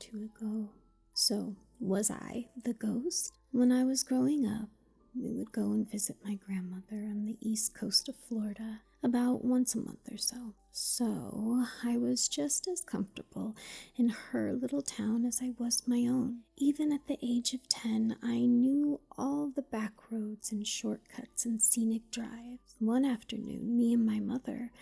two ago. So, was I the ghost? When I was growing up, we would go and visit my grandmother on the east coast of Florida about once a month or so. So, I was just as comfortable in her little town as I was my own. Even at the age of 10, I knew all the back roads and shortcuts and scenic drives. One afternoon, me and my mother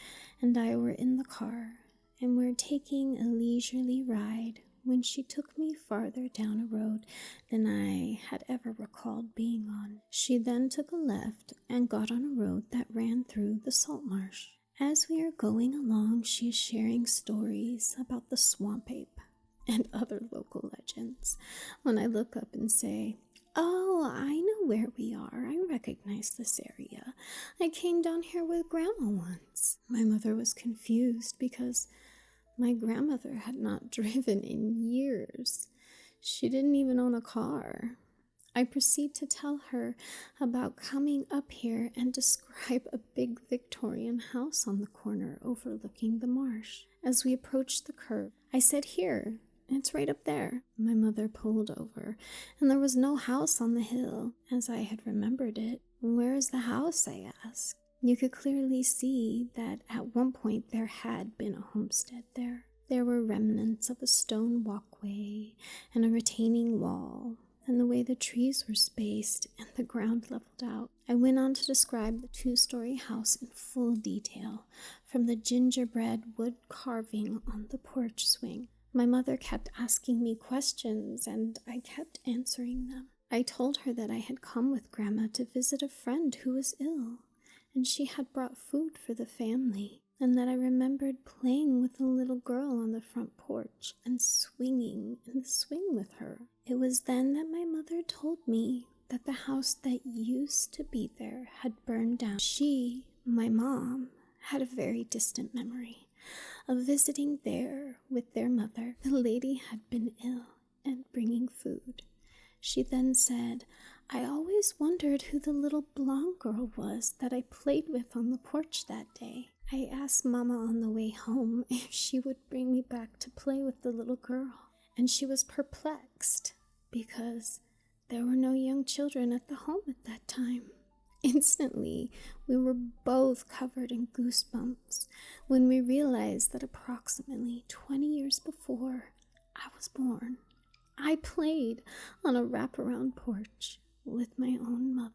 and I were in the car and were taking a leisurely ride when she took me farther down a road than I had ever recalled being on. She then took a left and got on a road that ran through the salt marsh. As we are going along, she is sharing stories about the swamp ape and other local legends. When I look up and say, "Oh, I know where we are. I recognize this area. I came down here with Grandma once," my mother was confused because my grandmother had not driven in years. She didn't even own a car. I proceed to tell her about coming up here and describe a big Victorian house on the corner overlooking the marsh. As we approached the curve, I said, "Here, it's right up there." My mother pulled over, and there was no house on the hill, as I had remembered it. "Where is the house?" I asked. You could clearly see that at one point there had been a homestead there. There were remnants of a stone walkway and a retaining wall, and the way the trees were spaced and the ground leveled out. I went on to describe the two-story house in full detail, from the gingerbread wood carving on the porch swing. My mother kept asking me questions, and I kept answering them. I told her that I had come with Grandma to visit a friend who was ill, and she had brought food for the family, and that I remembered playing with a little girl on the front porch and swinging in the swing with her. It was then that my mother told me that the house that used to be there had burned down. She, my mom, had a very distant memory of visiting there with their mother. The lady had been ill and bringing food. She then said, "I always wondered who the little blonde girl was that I played with on the porch that day." I asked Mama on the way home if she would bring me back to play with the little girl, and she was perplexed because there were no young children at the home at that time. Instantly, we were both covered in goosebumps when we realized that approximately 20 years before I was born, I played on a wraparound porch with my own mother.